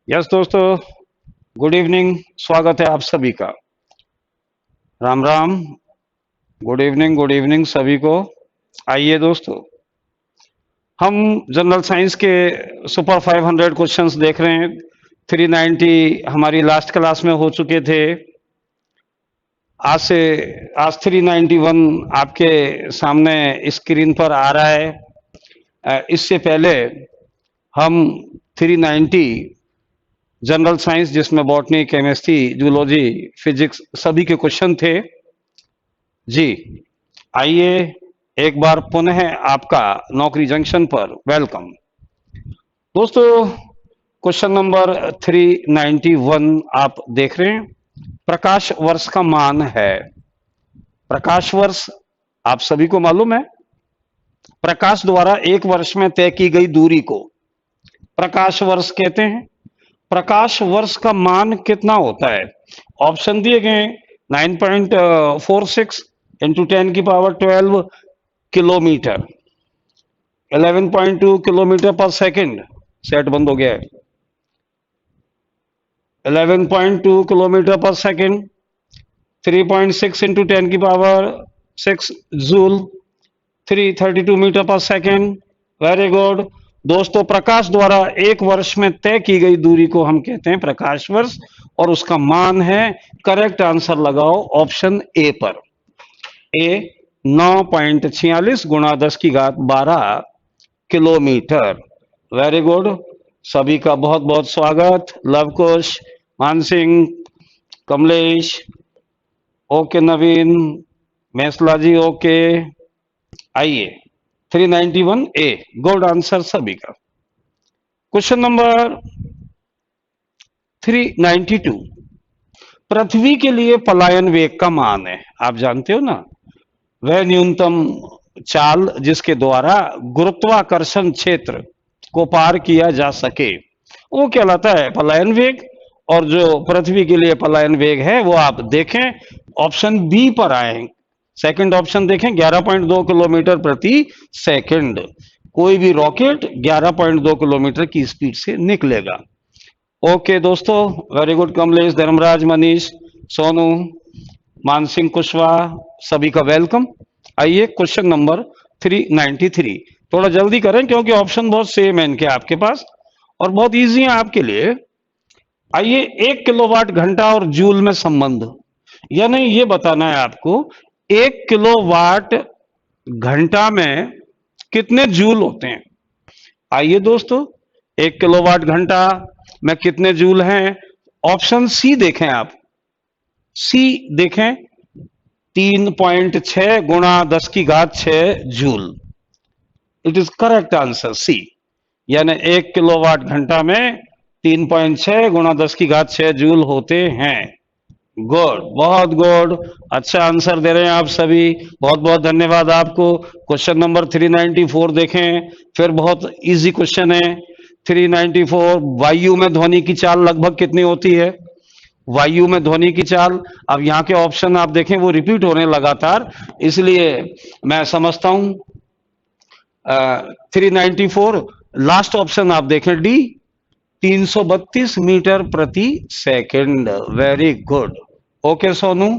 Yes दोस्तों, good evening. स्वागत है आप सभी का। राम राम। गुड इवनिंग सभी को। आइए दोस्तों, हम जनरल साइंस के सुपर 500 क्वेश्चंस देख रहे हैं। 390 हमारी लास्ट क्लास में हो चुके थे। आज 391 आपके सामने स्क्रीन पर आ रहा है। इससे पहले हम 390 जनरल साइंस, जिसमें बॉटनी, केमिस्ट्री, जूलॉजी, फिजिक्स सभी के क्वेश्चन थे जी। आइए एक बार पुनः आपका नौकरी जंक्शन पर वेलकम। दोस्तों, क्वेश्चन नंबर 391 आप देख रहे हैं। प्रकाश वर्ष का मान है। प्रकाश वर्ष आप सभी को मालूम है, प्रकाश द्वारा एक वर्ष में तय की गई दूरी को प्रकाश वर्ष कहते हैं। प्रकाश वर्ष का मान कितना होता है? ऑप्शन दिए गए 9.46 इंटू 10⁻12 किलोमीटर, 11.2 किलोमीटर पर सेकंड। सेट बंद हो गया है। 11.2 किलोमीटर पर सेकंड, 3.6 इंटू 10⁻6 जूल, 332 मीटर पर सेकंड। वेरी गुड दोस्तों, प्रकाश द्वारा एक वर्ष में तय की गई दूरी को हम कहते हैं प्रकाश वर्ष, और उसका मान है, करेक्ट आंसर लगाओ ऑप्शन ए पर। ए 9.46 गुणा 10⁻12 किलोमीटर। वेरी गुड, सभी का बहुत बहुत स्वागत। लवकुश, मानसिंह, कमलेश, ओके, नवीन, मेसला जी, ओके। आइए 391 ए, गुड आंसर सभी का। क्वेश्चन नंबर 392, पृथ्वी के लिए पलायन वेग का मान है। आप जानते हो ना, वह न्यूनतम चाल जिसके द्वारा गुरुत्वाकर्षण क्षेत्र को पार किया जा सके, वो कहलाता है पलायन वेग। और जो पृथ्वी के लिए पलायन वेग है वो आप देखें, ऑप्शन बी पर आए। सेकंड ऑप्शन देखें, 11.2 किलोमीटर प्रति सेकंड। कोई भी रॉकेट 11.2 किलोमीटर की स्पीड से निकलेगा। ओके दोस्तों, वेरी गुड। कमलेश, धर्मराज, मनीष, सोनू, मानसिंह, कुशवाहा, सभी का वेलकम। आइए क्वेश्चन नंबर 393, थोड़ा जल्दी करें क्योंकि ऑप्शन बहुत सेम है इनके आपके पास और बहुत इजी है आपके लिए। आइए, 1 किलोवाट घंटा और जूल में संबंध, यानी ये बताना है आपको 1 किलोवाट घंटा में कितने जूल होते हैं। आइए दोस्तों, 1 किलोवाट घंटा में कितने जूल हैं? ऑप्शन सी देखें आप, सी देखें, 3.6 गुणा 10⁻6 joule. It is correct answer C, यानी 1 किलोवाट घंटा में 3.6 गुणा 10⁻6 जूल होते हैं। गुड, बहुत गुड, अच्छा आंसर दे रहे हैं आप सभी, बहुत बहुत धन्यवाद आपको। क्वेश्चन नंबर 394 देखें, फिर बहुत इजी क्वेश्चन है। 394, वायु में ध्वनि की चाल लगभग कितनी होती है? वायु में ध्वनि की चाल, अब यहाँ के ऑप्शन आप देखें वो रिपीट हो रहे हैं लगातार, इसलिए मैं समझता हूं 394 लास्ट ऑप्शन आप देखें, डी, 332 मीटर प्रति second. Very good, okay Sonu,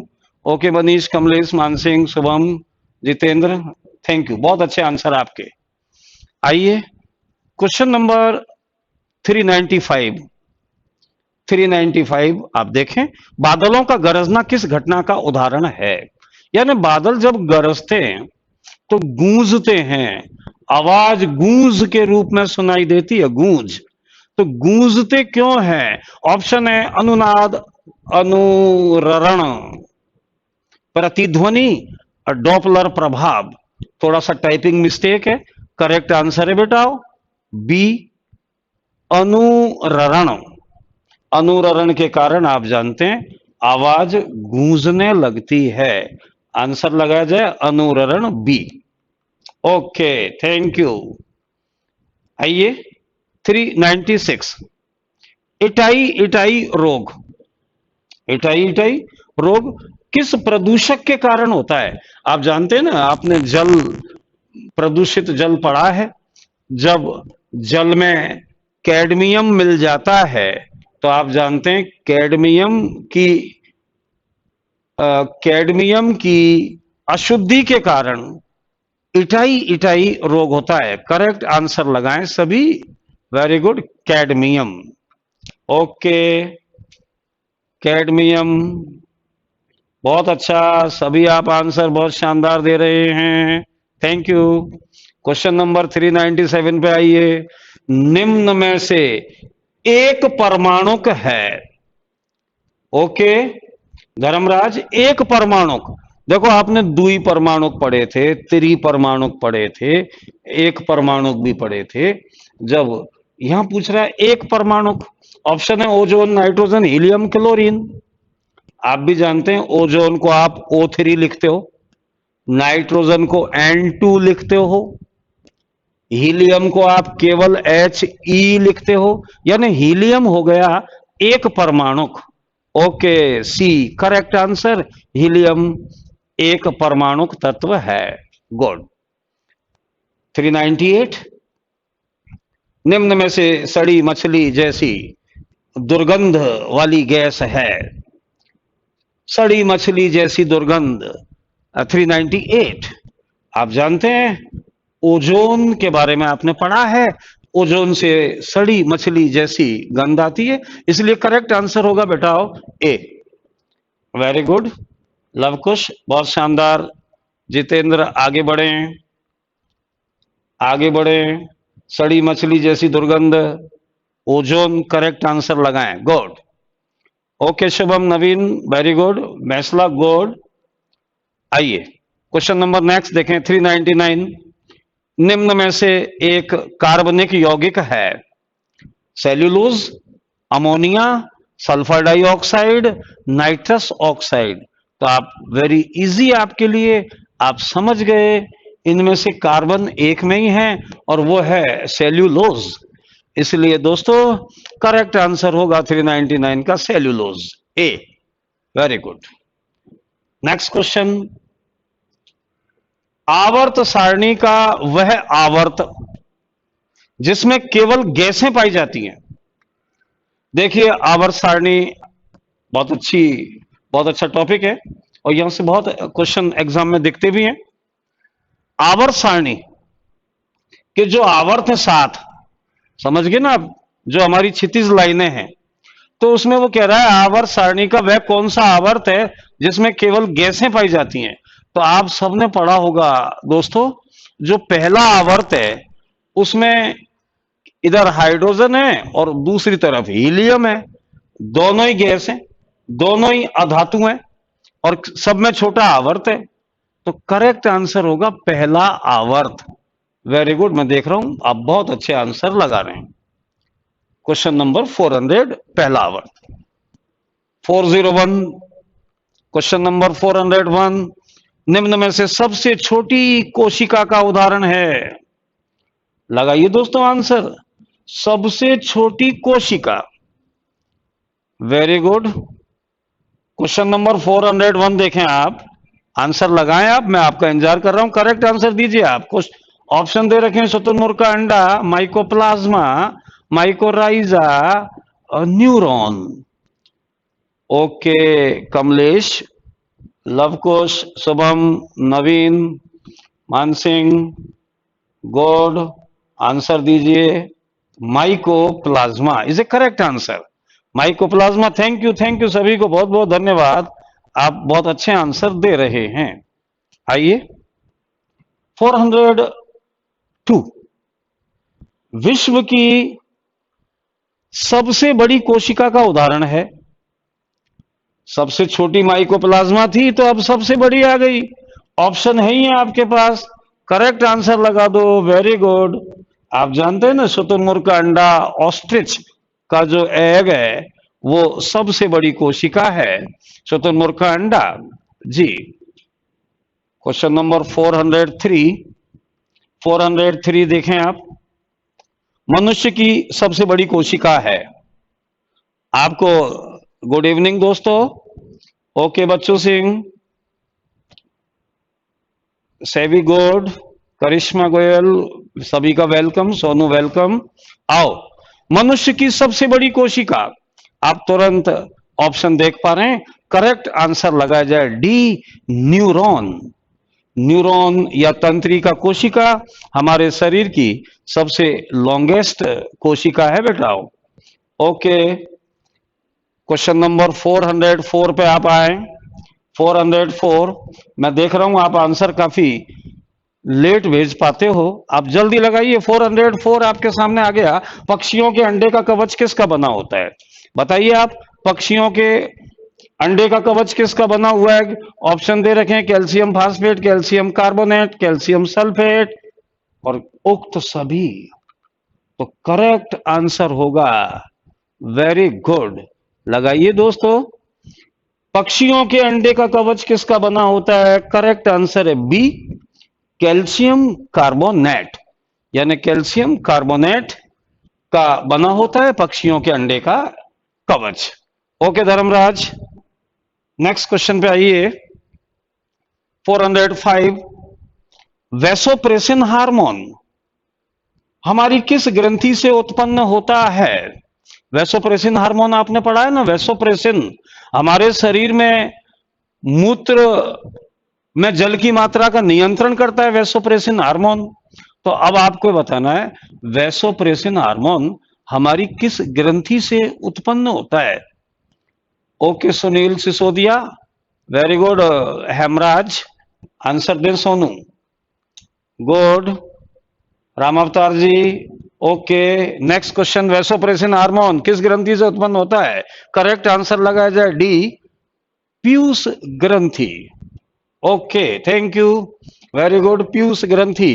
okay Manish, Kamlesh, Mansingh, Shubham, Jitendra, thank you, बहुत अच्छे आंसर आपके। आइए क्वेश्चन नंबर 395, 395 आप देखें, बादलों का गरजना किस घटना का उदाहरण है? यानी बादल जब गरजते हैं तो गूंजते हैं, आवाज गूंज के रूप में सुनाई देती है, गूंज। तो गूंजते क्यों हैं? ऑप्शन है अनुनाद, अनुरण, प्रतिध्वनि और डॉपलर प्रभाव। थोड़ा सा टाइपिंग मिस्टेक है। करेक्ट आंसर है बेटा बी, अनुरण। अनुरण के कारण आप जानते हैं आवाज गूंजने लगती है। आंसर लगाया जाए अनुरण बी। Okay, thank you. आइए 396, इटाई इटाई रोग। इटाई इटाई रोग किस प्रदूषक के कारण होता है? आप जानते हैं ना, आपने जल, प्रदूषित जल पढ़ा है। जब जल में कैडमियम मिल जाता है तो आप जानते हैं कैडमियम की अशुद्धि के कारण इटाई इटाई रोग होता है। करेक्ट आंसर लगाएं सभी। Very good, cadmium. Okay, cadmium. बहुत अच्छा, सभी आप आंसर बहुत शानदार दे रहे हैं। Thank you. क्वेश्चन नंबर 397 पे आइए। निम्न में से एक परमाणुक है। ओके धर्मराज, एक परमाणुक। देखो आपने द्वि परमाणुक पढ़े थे, त्रि परमाणुक पढ़े थे, एक परमाणुक भी पढ़े थे। जब यहां पूछ रहा है एक परमाणुक, ऑप्शन है ओजोन, नाइट्रोजन, हीलियम, क्लोरीन। आप भी जानते हैं ओजोन को आप O3 लिखते हो, नाइट्रोजन को N2 लिखते हो, हीलियम को आप केवल He लिखते हो, यानी हीलियम हो गया एक परमाणुक। ओके, सी करेक्ट आंसर, हीलियम एक परमाणुक तत्व है। गुड। 398, निम्न में से सड़ी मछली जैसी दुर्गंध वाली गैस है। सड़ी मछली जैसी दुर्गंध। 398, आप जानते हैं ओजोन के बारे में आपने पढ़ा है, ओजोन से सड़ी मछली जैसी गंध आती है, इसलिए करेक्ट आंसर होगा बेटा ए। वेरी गुड, लवकुश, बहुत शानदार। जितेंद्र आगे बढ़े, आगे बढ़े। सड़ी मछली जैसी दुर्गंध, ओजोन, करेक्ट आंसर लगाएं। गुड। ओके शुभम, नवीन, वेरी गुड। मैसला, गुड। आइए क्वेश्चन नंबर नेक्स्ट देखें। 399, निम्न में से एक कार्बनिक यौगिक है। Cellulose, ammonia, sulphur dioxide, nitrous oxide. तो आप वेरी इजी आपके लिए, आप समझ गए इनमें से कार्बन एक में ही है और वो है सेल्यूलोज। इसलिए दोस्तों करेक्ट आंसर होगा 399 का cellulose, A. Very good. Next question, आवर्त सारणी का वह आवर्त जिसमें केवल गैसें पाई जाती हैं। देखिए आवर्त सारणी बहुत अच्छा टॉपिक है और यहां से बहुत क्वेश्चन एग्जाम में दिखते भी हैं। आवर्त सारणी के जो आवर्त है 7, समझ गए ना आप, जो हमारी क्षितिज लाइनें हैं, तो उसमें वो कह रहा है आवर्त सारणी का वह कौन सा आवर्त है जिसमें केवल गैसें पाई जाती हैं। तो आप सबने पढ़ा होगा दोस्तों, जो पहला आवर्त है उसमें इधर हाइड्रोजन है और दूसरी तरफ हीलियम है, दोनों ही गैस हैं, दोनों ही अधातु हैं और सब में छोटा आवर्त है। तो करेक्ट आंसर होगा पहला आवर्त। वेरी गुड, मैं देख रहा हूं आप बहुत अच्छे आंसर लगा रहे हैं। क्वेश्चन नंबर 400, पहला आवर्त। 401, क्वेश्चन नंबर 401, निम्न में से सबसे छोटी कोशिका का उदाहरण है। लगाइए दोस्तों आंसर, सबसे छोटी कोशिका। Very good. क्वेश्चन नंबर 401 देखें आप, आंसर लगाएं आप, मैं आपका इंतजार कर रहा हूं, करेक्ट आंसर दीजिए आप। कुछ ऑप्शन दे रखे हैं, शुतुरमुर्ग का अंडा, माइकोप्लाज्मा, माइकोराइजा और न्यूरॉन। ओके कमलेश, लवकुश, शुभम, नवीन, मानसिंह, गॉड, आंसर दीजिए। Mycoplasma is A correct answer. Mycoplasma, thank you सभी को बहुत बहुत धन्यवाद, आप बहुत अच्छे आंसर दे रहे हैं। आइए 402, विश्व की सबसे बड़ी कोशिका का उदाहरण है। सबसे छोटी माइकोप्लाज्मा थी तो अब सबसे बड़ी आ गई। ऑप्शन है ही है आपके पास, करेक्ट आंसर लगा दो। Very good. आप जानते हैं ना, शुतुरमुर्ग का अंडा, ऑस्ट्रिच का जो एग है वो सबसे बड़ी कोशिका है, शुतुरमुर्ग का अंडा। जी। Question number 403। 403 देखें आप। मनुष्य की सबसे बड़ी कोशिका है आपको। गुड इवनिंग दोस्तों। ओके बच्चू सिंह, सेवी गुड, करिश्मा गोयल, सभी का वेलकम। सोनू वेलकम। आओ, मनुष्य की सबसे बड़ी कोशिका, आप तुरंत ऑप्शन देख पा रहे हैं, करेक्ट आंसर लगाया जाए डी, न्यूरॉन। न्यूरॉन या तंत्रिका कोशिका हमारे शरीर की सबसे लॉन्गेस्ट कोशिका है बेटाओ। ओके, क्वेश्चन नंबर 404 पे आप आए। 404। मैं देख रहा हूं आप आंसर काफी लेट भेज पाते हो, आप जल्दी लगाइए। 404 आपके सामने आ गया। पक्षियों के अंडे का कवच किसका बना होता है? बताइए आप। पक्षियों के अंडे का कवच किसका बना हुआ है? ऑप्शन दे रखे हैं, calcium phosphate, calcium carbonate, calcium sulphate और उक्त सभी। तो करेक्ट आंसर होगा, वेरी गुड, लगाइए दोस्तों। पक्षियों के अंडे का कवच किसका बना होता है? करेक्ट आंसर है बी, कैल्शियम कार्बोनेट, यानी कैल्शियम कार्बोनेट का बना होता है पक्षियों के अंडे का कवच। ओके धर्मराज, नेक्स्ट क्वेश्चन पे आइए। 405। वैसोप्रेसिन हार्मोन हमारी किस ग्रंथि से उत्पन्न होता है? वैसोप्रेसिन हार्मोन आपने पढ़ा है ना, वैसोप्रेसिन हमारे शरीर में मूत्र में जल की मात्रा का नियंत्रण करता है, वैसोप्रेसिन हार्मोन। तो अब आपको बताना है वैसोप्रेसिन हार्मोन हमारी किस ग्रंथि से उत्पन्न होता है। Okay Sunil Sisodia, very good. Hemraj, answer दें Sonu. Good. Ram Avtar ji, okay. Next question, vasopressin hormone किस ग्रंथि से उत्पन्न होता है? करेक्ट आंसर लगाया जाए डी, पीयूष ग्रंथि। Okay, thank you, very good, पीयूष ग्रंथि।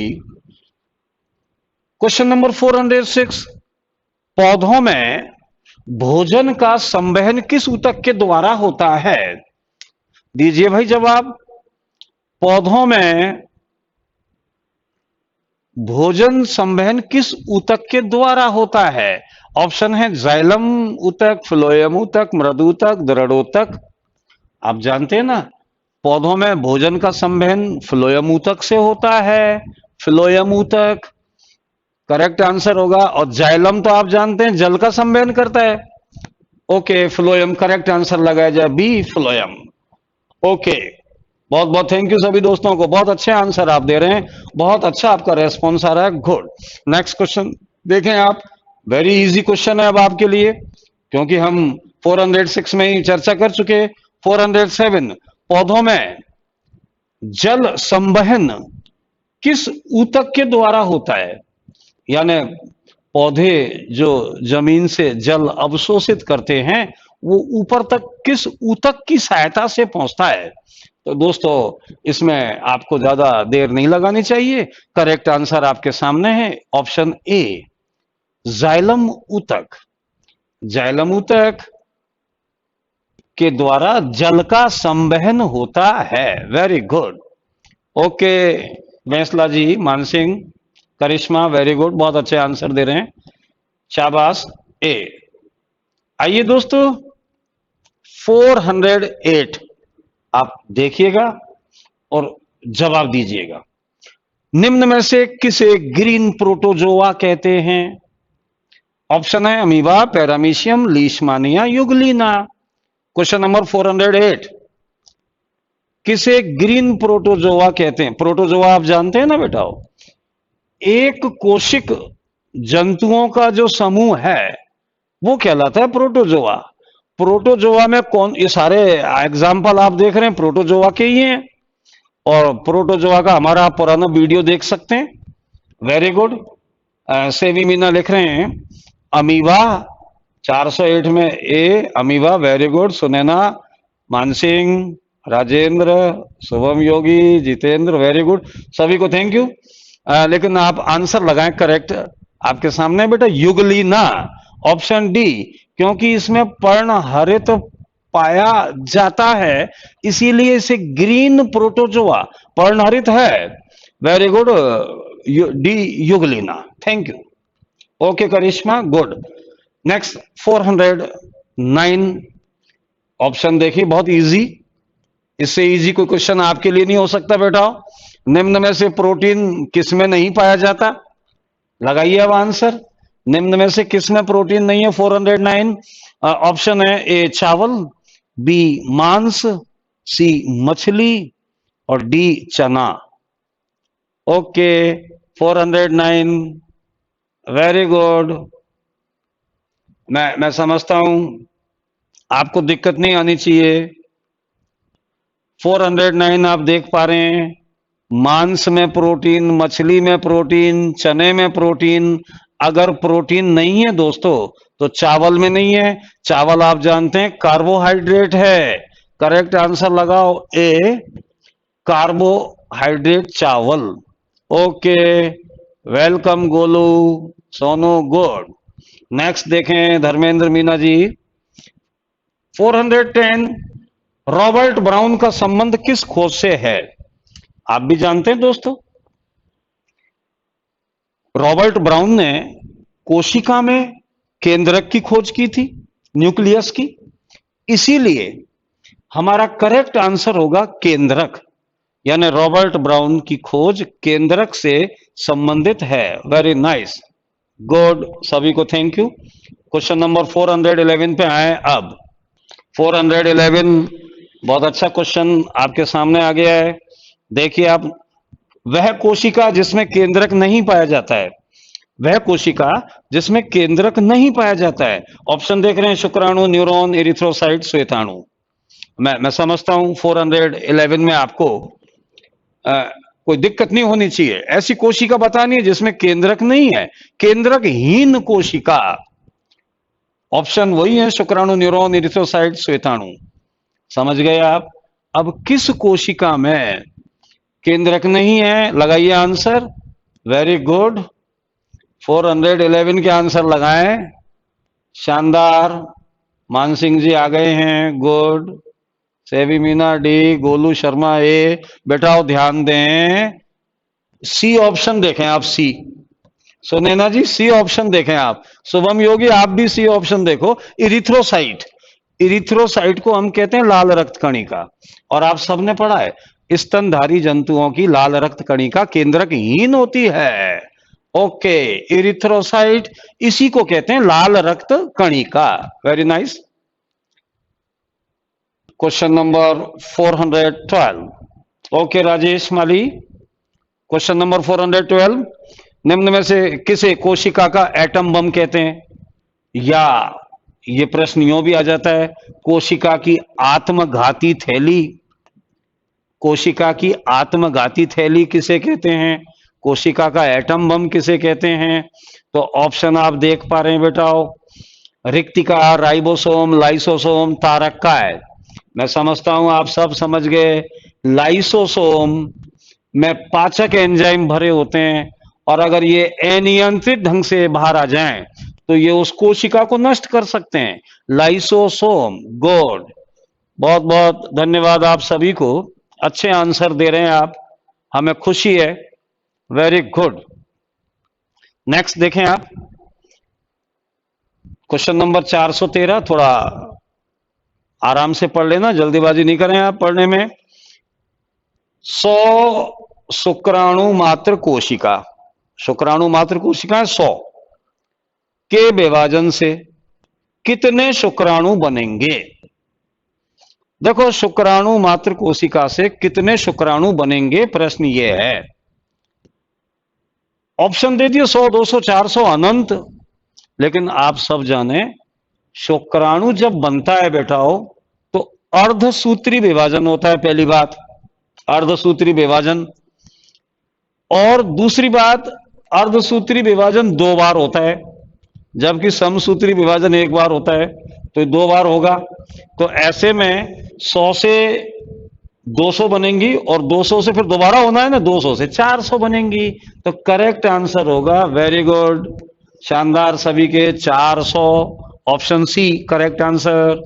Question number 406। पौधों में भोजन का संवहन किस ऊतक के द्वारा होता है? दीजिए भाई जवाब। पौधों में भोजन संवहन किस ऊतक के द्वारा होता है? ऑप्शन है जाइलम ऊतक, फ्लोएम ऊतक, मृदूतक, दृढ़ोतक। आप जानते हैं ना, पौधों में भोजन का संवहन फ्लोएम ऊतक से होता है, फ्लोएम ऊतक करेक्ट आंसर होगा। और जाइलम तो आप जानते हैं जल का संवहन करता है। ओके, फ्लोएम करेक्ट आंसर लगाया जाए बी, फ्लोएम। ओके, बहुत बहुत थैंक यू सभी दोस्तों को, बहुत अच्छे आंसर आप दे रहे हैं, बहुत अच्छा आपका रेस्पॉन्स आ रहा है, गुड। नेक्स्ट क्वेश्चन देखें आप, वेरी इजी क्वेश्चन है अब आपके लिए, क्योंकि हम 406 में ही चर्चा कर चुके। 407। पौधों में जल संवहन किस ऊतक के द्वारा होता है? यानी पौधे जो जमीन से जल अवशोषित करते हैं वो ऊपर तक किस ऊतक की सहायता से पहुंचता है? तो दोस्तों इसमें आपको ज्यादा देर नहीं लगानी चाहिए, करेक्ट आंसर आपके सामने है, ऑप्शन ए, जाइलम ऊतक। जाइलम ऊतक के द्वारा जल का संवहन होता है। Very good. ओके बैंसला जी, मानसिंह, करिश्मा, वेरी गुड, बहुत अच्छे आंसर दे रहे हैं, शाबाश। ए। आइए दोस्तों 408 आप देखिएगा और जवाब दीजिएगा। निम्न में से किसे ग्रीन प्रोटोजोआ कहते हैं? ऑप्शन है amoeba, paramecium, लीशमानिया, euglena. Question number 408, किसे ग्रीन प्रोटोजोआ कहते हैं? प्रोटोजोआ आप जानते हैं ना बेटाओ, एक कोशिक जंतुओं का जो समूह है वो कहलाता है प्रोटोजोआ। प्रोटोजोआ में कौन, ये सारे एग्जाम्पल आप देख रहे हैं प्रोटोजोआ के ही हैं, और प्रोटोजोआ का हमारा पुराना वीडियो देख सकते हैं। Very good. सेवी मीना लिख रहे हैं अमीबा 408 में A amoeba, very good. Sunaina, Mansingh, Rajendra, Shubham Yogi, Jitendra, very good, सभी को थैंक यू। लेकिन आप आंसर लगाएं करेक्ट, आपके सामने बेटा युगलीना, ऑप्शन डी, क्योंकि इसमें पर्णहरित पाया जाता है, इसीलिए इसे ग्रीन प्रोटोजोआ, पर्णहरित है। Very good, D euglena, thank you. Okay Karishma, good. Next 409 option देखिए, बहुत इजी, इससे इजी कोई क्वेश्चन आपके लिए नहीं हो सकता बेटा। निम्न में से प्रोटीन किसमें नहीं पाया जाता, लगाइए अब आंसर। निम्न में से किसमें प्रोटीन नहीं है? 409 ऑप्शन है, ए चावल, बी मांस, सी मछली और डी चना। Okay 409, very good. मैं समझता हूं आपको दिक्कत नहीं आनी चाहिए। 409 आप देख पा रहे हैं, मांस में प्रोटीन, मछली में प्रोटीन, चने में प्रोटीन। अगर प्रोटीन नहीं है दोस्तों तो चावल में नहीं है। चावल आप जानते हैं कार्बोहाइड्रेट है। करेक्ट आंसर लगाओ ए, कार्बोहाइड्रेट चावल। Okay, welcome Golu, Sonu, good. Next देखें धर्मेंद्र मीना जी, 410 रॉबर्ट ब्राउन का संबंध किस खोज से है? आप भी जानते हैं दोस्तों, रॉबर्ट ब्राउन ने कोशिका में केंद्रक की खोज की थी, न्यूक्लियस की, इसीलिए हमारा करेक्ट आंसर होगा केंद्रक, यानी रॉबर्ट ब्राउन की खोज केंद्रक से संबंधित है। वेरी नाइस, गुड, सभी को थैंक यू। क्वेश्चन नंबर 411 पे आए अब। 411 बहुत अच्छा क्वेश्चन आपके सामने आ गया है। देखिए आप, वह कोशिका जिसमें केंद्रक नहीं पाया जाता है, वह कोशिका जिसमें केंद्रक नहीं पाया जाता है। ऑप्शन देख रहे हैं, शुक्राणु, न्यूरॉन, एरिथ्रोसाइट, श्वेताणु। मैं समझता हूं 411 में आपको कोई दिक्कत नहीं होनी चाहिए। ऐसी कोशिका बतानी है जिसमें केंद्रक नहीं है, केंद्रकहीन कोशिका। ऑप्शन वही है, शुक्राणु, न्यूरॉन, एरिथ्रोसाइट, श्वेताणु। समझ गए आप? अब किस कोशिका में केंद्रक नहीं है, लगाइए आंसर। वेरी गुड, 411 के आंसर लगाएं, शानदार। मानसिंह जी आ गए हैं, गुड। सेवी मीना डी, गोलू शर्मा ए। बेटाओ ध्यान दें, सी ऑप्शन देखें आप, सी। सुनैना जी सी ऑप्शन देखें आप। शुभम योगी आप भी सी ऑप्शन देखो, इरिथ्रोसाइट। इरिथ्रोसाइट को हम कहते हैं लाल रक्त कणिका, और आप सबने पढ़ा है स्तनधारी जंतुओं की लाल रक्त कणिका केंद्रकहीन होती है। ओके, इरिथ्रोसाइट, इसी को कहते हैं लाल रक्त कणिका। Very nice. Question number 412। Okay Rajesh Mali, question number 412, निम्न में से किसे कोशिका का एटम बम कहते हैं? या ये प्रश्न यूं भी आ जाता है, कोशिका की आत्मघाती थैली। कोशिका की आत्मघाती थैली किसे कहते हैं? कोशिका का एटम बम किसे कहते हैं? तो ऑप्शन आप देख पा रहे हैं बेटाओ, रिक्तिका, राइबोसोम, लाइसोसोम, तारक। मैं समझता हूं आप सब समझ गए। लाइसोसोम में पाचक एंजाइम भरे होते हैं, और अगर ये अनियंत्रित ढंग से बाहर आ जाएं तो ये उस कोशिका को नष्ट कर सकते हैं। लाइसोसोम, गुड, बहुत बहुत धन्यवाद आप सभी को, अच्छे आंसर दे रहे हैं आप, हमें खुशी है। Very good. नेक्स्ट देखें आप, क्वेश्चन नंबर 413, थोड़ा आराम से पढ़ लेना, जल्दीबाजी नहीं करें आप पढ़ने में। 100 शुक्राणु मात्र कोशिका, शुक्राणु मात्र कोशिका 100 के विभाजन से कितने शुक्राणु बनेंगे? देखो, शुक्राणु मात्र कोशिका से कितने शुक्राणु बनेंगे, प्रश्न ये है। ऑप्शन दे दिए 100, 200, 400, अनंत। लेकिन आप सब जाने, शुक्राणु जब बनता है बेटाओ तो अर्धसूत्री विभाजन होता है। पहली बात, अर्धसूत्री विभाजन। और दूसरी बात, अर्धसूत्री विभाजन 2 बार होता है। जबकि समसूत्री विभाजन एक बार होता है, तो 2 बार होगा। तो ऐसे में 100 से 200 बनेंगी और 200 से फिर दोबारा होना है ना, 200 से 400 बनेंगी। तो करेक्ट आंसर होगा, वेरी गुड, शानदार सभी के 400, option C correct answer.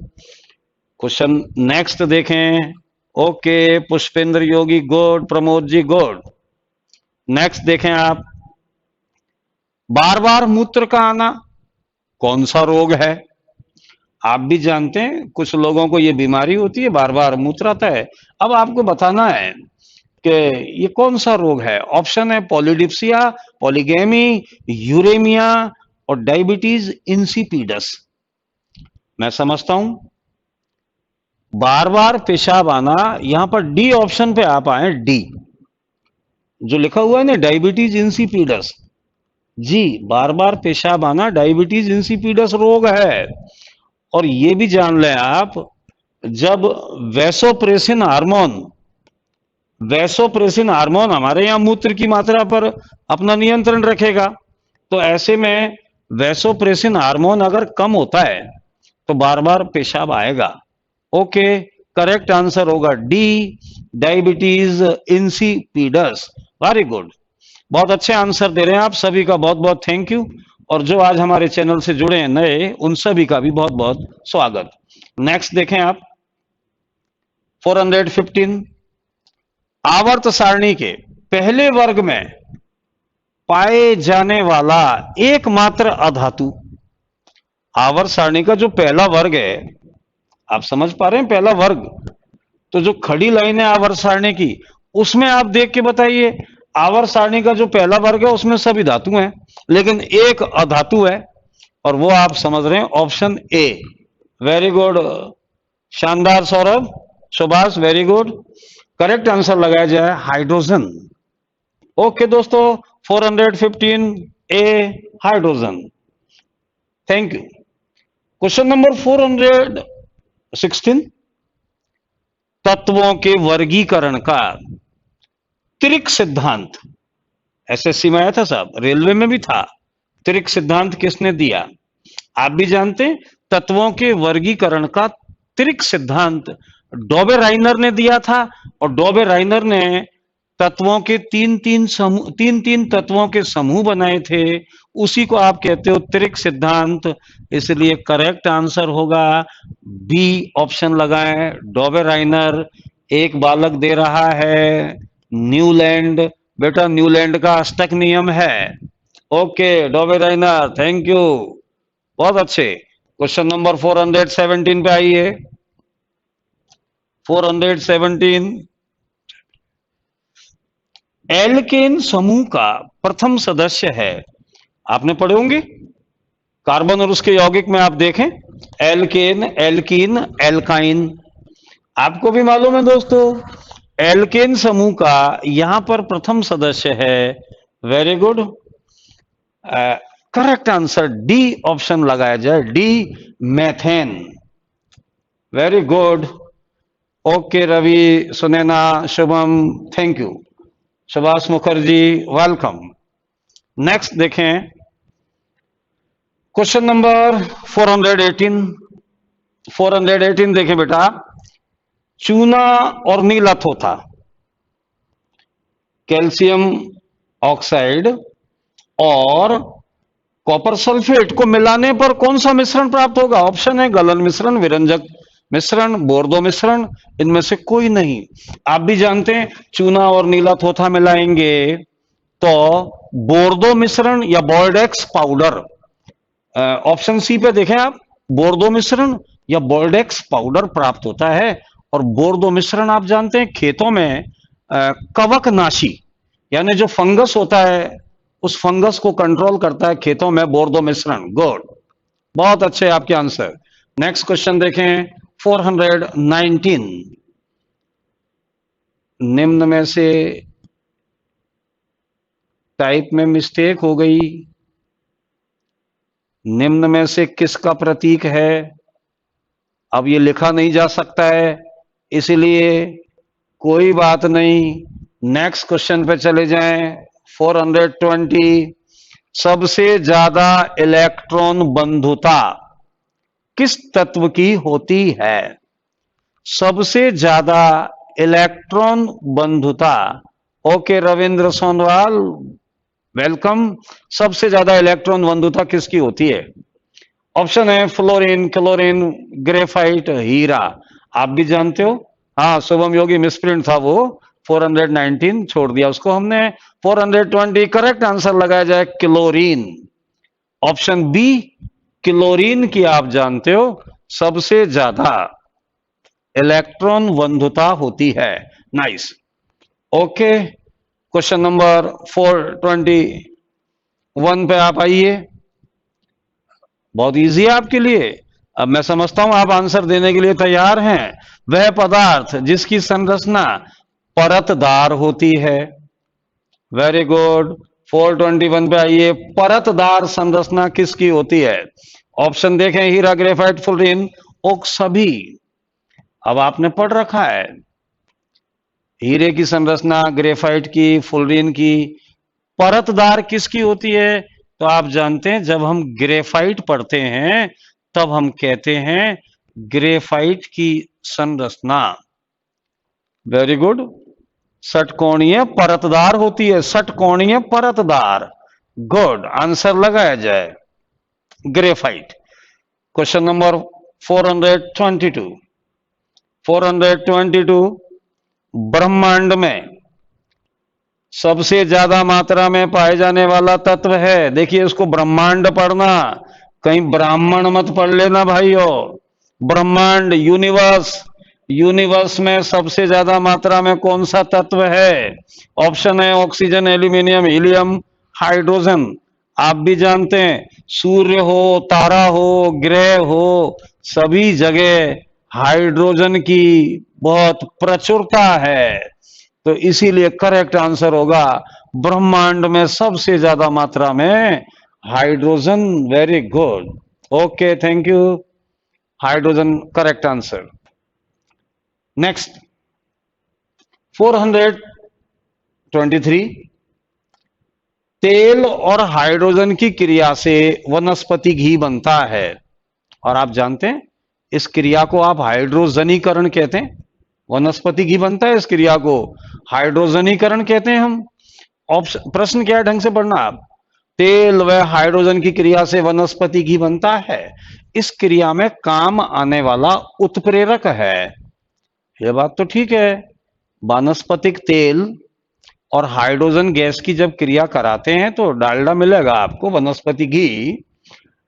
Question next देखें। Okay Pushpendra Yogi good, Pramod ji good. Next देखें आप, बार बार मूत्र का आना कौन सा रोग है? आप भी जानते हैं कुछ लोगों को ये बीमारी होती है, बार बार मूत्र आता है। अब आपको बताना है कि ये कौन सा रोग है। ऑप्शन है पॉलीडिप्सिया, पॉलीगैमी, यूरेमिया और डायबिटीज इंसिपिडस। मैं समझता हूं बार बार पेशाब आना, यहां पर डी ऑप्शन पे आप आए, डी जो लिखा हुआ है ना, डायबिटीज इंसिपिडस। जी, बार बार पेशाब आना डायबिटीज इंसिपिडस रोग है। और ये भी जान लें आप, जब वैसोप्रेसिन हार्मोन हमारे यहां मूत्र की मात्रा पर अपना नियंत्रण रखेगा, तो ऐसे में वैसोप्रेसिन हार्मोन अगर कम होता है तो बार बार पेशाब आएगा। ओके, करेक्ट आंसर होगा D, diabetes insipidus. Very good, बहुत अच्छे आंसर दे रहे हैं आप, सभी का बहुत बहुत थैंक यू। और जो आज हमारे चैनल से जुड़े हैं नए, उन सभी का भी बहुत बहुत स्वागत। नेक्स्ट देखें आप, 415, आवर्त सारणी के पहले वर्ग में पाए जाने वाला एकमात्र अधातु। आवर्त सारणी का जो पहला वर्ग है, आप समझ पा रहे हैं, पहला वर्ग, तो जो खड़ी लाइन है आवर्त सारणी की, उसमें आप देख के बताइए, आवर्त सारणी का जो पहला वर्ग है उसमें सभी धातु हैं, लेकिन एक अधातु है, और वो आप समझ रहे हैं, ऑप्शन ए। वेरी गुड, शानदार Saurabh, Subhash, very good, correct answer लगाया जाए हाइड्रोजन। ओके दोस्तों, 415 A hydrogen. Thank you. Question number 416, तत्वों के वर्गीकरण का त्रिक सिद्धांत। एसएससी में आया था साहब, रेलवे में भी था। त्रिक सिद्धांत किसने दिया? आप भी जानते हैं, तत्वों के वर्गीकरण का त्रिक सिद्धांत डॉबे राइनर ने दिया था। और डॉबे राइनर ने तत्वों के तीन तीन तत्वों के समूह बनाए थे, उसी को आप कहते हो त्रिक सिद्धांत। इसलिए करेक्ट आंसर होगा बी ऑप्शन लगाएं, डॉबे राइनर। एक बालक दे रहा है न्यूलैंड, बेटा न्यूलैंड का अष्टक नियम है। ओके डॉबे राइनर, थैंक यू, बहुत अच्छे। क्वेश्चन नंबर 417 पे आइए। 417, एल्केन समूह का प्रथम सदस्य है। आपने पढ़े होंगे कार्बन और उसके यौगिक में, आप देखें एल्केन, एल्कीन, एल्काइन। आपको भी मालूम है दोस्तों, एल्केन समूह का यहां पर प्रथम सदस्य है। Very good, correct answer D option लगाया जाए, D methane. Very good, okay Ravi, Sunaina, Shubham, thank you. Subhash Mukherjee, welcome. Next देखें, क्वेश्चन नंबर 418 देखें बेटा, चूना और नीला थोथा, कैल्शियम ऑक्साइड और कॉपर सल्फेट को मिलाने पर कौन सा मिश्रण प्राप्त होगा? ऑप्शन है गलन मिश्रण, विरंजक मिश्रण, बोर्दो मिश्रण, इनमें से कोई नहीं। आप भी जानते हैं, चूना और नीला थोथा मिलाएंगे तो बोर्दो मिश्रण या बॉर्डेक्स पाउडर, ऑप्शन सी पे देखें आप, बोर्दो मिश्रण या बॉर्डेक्स पाउडर प्राप्त होता है। और बोर्दो मिश्रण आप जानते हैं खेतों में कवकनाशी, यानी जो फंगस होता है उस फंगस को कंट्रोल करता है खेतों में बोर्दो मिश्रण। गुड, बहुत अच्छे आपके आंसर। नेक्स्ट क्वेश्चन देखें, 419, निम्न में से टाइप में मिस्टेक हो गई, निम्न में से किसका प्रतीक है? अब ये लिखा नहीं जा सकता है, इसलिए कोई बात नहीं, नेक्स्ट क्वेश्चन पे चले जाएं। 420, सबसे ज्यादा इलेक्ट्रॉन बंधुता किस तत्व की होती है? सबसे ज्यादा इलेक्ट्रॉन बंधुता, ओके रविंद्र सोनवाल, वेलकम। सबसे ज्यादा इलेक्ट्रॉन बंधुता किसकी होती है? ऑप्शन है फ्लोरीन, क्लोरीन, ग्रेफाइट, हीरा। आप भी जानते हो। हाँ, शुभम योगी मिसप्रिंट था वो, 419 छोड़ दिया उसको हमने, 420 करेक्ट आंसर लगाया जाए क्लोरीन। ऑप्शन बी क्लोरीन की आप जानते हो सबसे ज्यादा इलेक्ट्रॉन बंधुता होती है। नाइस। ओके, क्वेश्चन नंबर 421 पे आप आइए। बहुत इजी है आपके लिए। अब मैं समझता हूं आप आंसर देने के लिए तैयार हैं। वह पदार्थ जिसकी संरचना परतदार होती है। Very good. 421 पे आइए। परतदार संरचना किसकी होती है? ऑप्शन देखें, हीरा, ग्रेफाइट, फ्लोरीन, ओक, सभी। अब आपने पढ़ रखा है हीरे की संरचना, ग्रेफाइट की, फ्लोरीन की। परतदार किसकी होती है? तो आप जानते हैं जब हम ग्रेफाइट पढ़ते हैं तब हम कहते हैं ग्रेफाइट की संरचना। Very good. षटकोणीय परतदार होती है, षटकोणीय परतदार। गुड आंसर लगाया जाए ग्रेफाइट। Question number 422। 422 ब्रह्मांड में सबसे ज्यादा मात्रा में पाए जाने वाला तत्व है। देखिए इसको ब्रह्मांड पढ़ना, कहीं ब्राह्मण मत पढ़ लेना भाइयों। ब्रह्मांड, यूनिवर्स। यूनिवर्स में सबसे ज्यादा मात्रा में कौन सा तत्व है? ऑप्शन है ऑक्सीजन, एल्यूमिनियम, हीलियम, हाइड्रोजन। आप भी जानते हैं सूर्य हो, तारा हो, ग्रह हो, सभी जगह हाइड्रोजन की बहुत प्रचुरता है। तो इसीलिए करेक्ट आंसर होगा ब्रह्मांड में सबसे ज्यादा मात्रा में hydrogen. Very good. Okay, thank you. Hydrogen correct answer. Next 423 तेल और हाइड्रोजन की क्रिया से वनस्पति घी बनता है। और आप जानते हैं इस क्रिया को आप हाइड्रोजनीकरण कहते हैं। वनस्पति घी बनता है, इस क्रिया को हाइड्रोजनीकरण कहते हैं हम। ऑप्शन, प्रश्न क्या है ढंग से पढ़ना आप। तेल व हाइड्रोजन की क्रिया से वनस्पति घी बनता है। इस क्रिया में काम आने वाला उत्प्रेरक है। यह बात तो ठीक है, वानस्पतिक तेल और हाइड्रोजन गैस की जब क्रिया कराते हैं तो डालडा मिलेगा आपको, वनस्पति घी।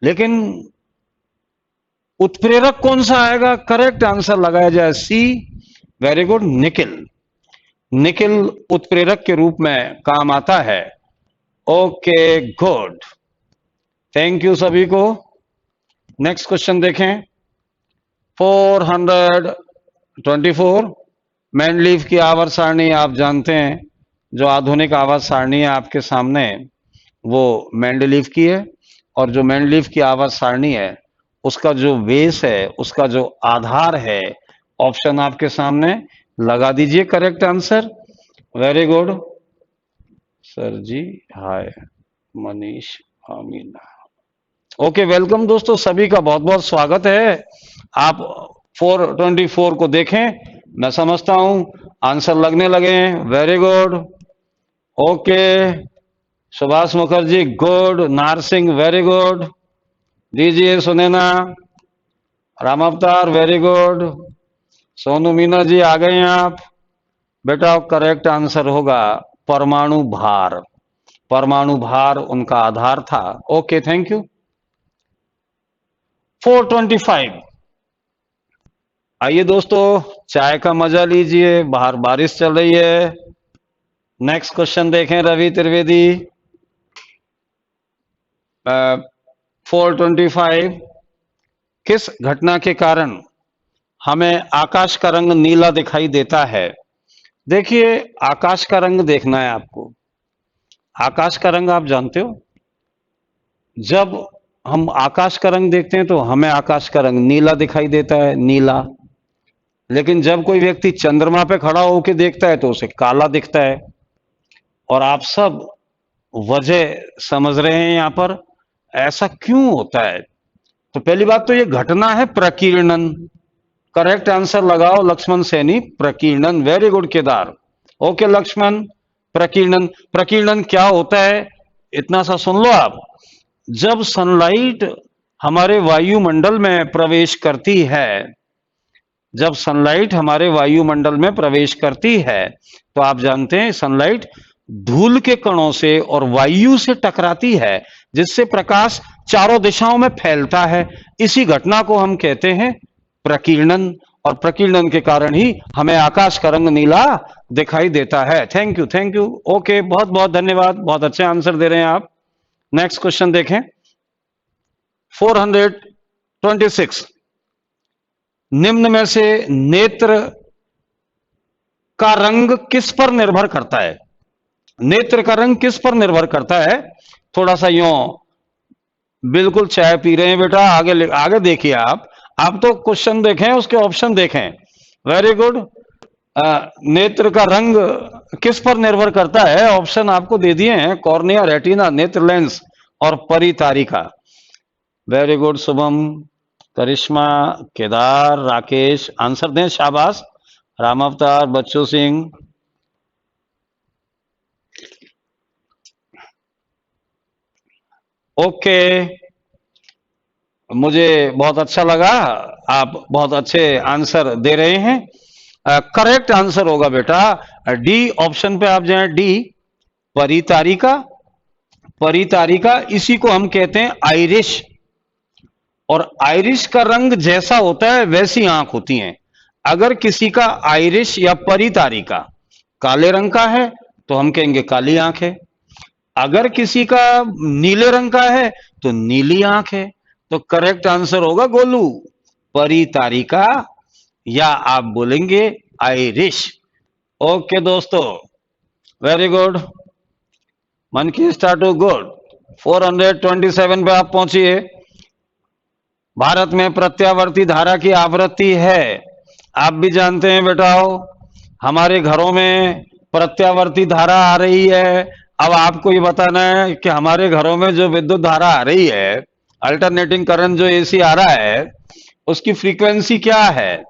लेकिन उत्प्रेरक कौन सा आएगा? करेक्ट आंसर लगाया जाए C. Very good, nickel. Nickel उत्प्रेरक के रूप में काम आता है। ओके, गुड, थैंक यू सभी को। नेक्स्ट क्वेश्चन देखें 424 मेंडलीव की आवर्त सारणी आप जानते हैं। जो आधुनिक आवर्त सारणी है आपके सामने वो मेंडलीव की है। और जो मेंडलीव की आवर्त सारणी है उसका जो बेस है, उसका जो आधार है, ऑप्शन आपके सामने लगा दीजिए correct answer. Very good sir ji, hi Manish, Amina. Okay, welcome दोस्तों, सभी का बहुत बहुत स्वागत है। आप 424 को देखें, मैं समझता हूं आंसर लगने लगे। Very good. Okay, Subhash Mukherjee good, नार सिंह वेरी गुड, दीजिए सुनैना, राम अवतार वेरी गुड, सोनू मीना जी आ गए हैं आप। बेटा करेक्ट आंसर होगा परमाणु भार। परमाणु भार उनका आधार था। Okay, thank you. 425 आइए दोस्तों, चाय का मजा लीजिए, बाहर बारिश चल रही है। नेक्स्ट क्वेश्चन देखें रवि त्रिवेदी। 425 किस घटना के कारण हमें आकाश का रंग नीला दिखाई देता है? देखिए आकाश का रंग देखना है आपको। आकाश का रंग आप जानते हो, जब हम आकाश का रंग देखते हैं तो हमें आकाश का रंग नीला दिखाई देता है, नीला। लेकिन जब कोई व्यक्ति चंद्रमा पे खड़ा होकर देखता है तो उसे काला दिखता है। और आप सब वजह समझ रहे हैं यहां पर, ऐसा क्यों होता है? तो पहली बात तो ये घटना है प्रकीर्णन। करेक्ट आंसर लगाओ लक्ष्मण सैनी, प्रकीर्णन। Very good Kedar. Okay Laxman, प्रकीर्णन। प्रकीर्णन क्या होता है इतना सा सुन लो आप। जब सनलाइट हमारे वायुमंडल में प्रवेश करती है, जब सनलाइट हमारे वायुमंडल में प्रवेश करती है, तो आप जानते हैं सनलाइट धूल के कणों से और वायु से टकराती है, जिससे प्रकाश चारों दिशाओं में फैलता है। इसी घटना को हम कहते हैं प्रकीर्णन, और प्रकीर्णन के कारण ही हमें आकाश का रंग नीला दिखाई देता है। Thank you, thank you. Okay, बहुत बहुत धन्यवाद, बहुत अच्छे आंसर दे रहे हैं आप। नेक्स्ट क्वेश्चन देखें, 426। निम्न में से नेत्र का रंग किस पर निर्भर करता है? नेत्र का रंग किस पर निर्भर करता है? थोड़ा सा यूं, बिल्कुल चाय पी रहे हैं बेटा, आगे आगे देखिए आप तो क्वेश्चन देखें, उसके ऑप्शन देखें। Very good. नेत्र का रंग किस पर निर्भर करता है? ऑप्शन आपको दे दिए हैं, कॉर्निया, रेटिना, नेत्र लेंस और परितारिका। वेरी गुड शुभम, करिश्मा, केदार, राकेश, आंसर दें, शाबाश। राम अवतार, बच्चू सिंह। ओके, मुझे बहुत अच्छा लगा, आप बहुत अच्छे आंसर दे रहे हैं। करेक्ट आंसर होगा बेटा डी ऑप्शन पे आप जाएं, डी, परितारिका। परितारिका, इसी को हम कहते हैं आइरिश, और आइरिश का रंग जैसा होता है वैसी आंख होती हैं। अगर किसी का आइरिश या परितारिका काले रंग का है तो हम कहेंगे काली आंख है, अगर किसी का नीले रंग का है तो नीली आंख है। तो करेक्ट आंसर होगा गोलू, परितारिका, या आप बोलेंगे आइरिश। ओके दोस्तों, वेरी गुड, मन की स्टार्ट गुड। 427 पे आप पहुंचिए। भारत में प्रत्यावर्ती धारा की आवृत्ति है, आप भी जानते हैं बेटाओ, हमारे घरों में प्रत्यावर्ती धारा आ रही है। अब आपको ये बताना है कि हमारे घरों में जो विद्युत धारा आ रही है, अल्टरनेटिंग करंट जो एसी आ रहा है, उसकी फ्रीक्वेंसी क्या है?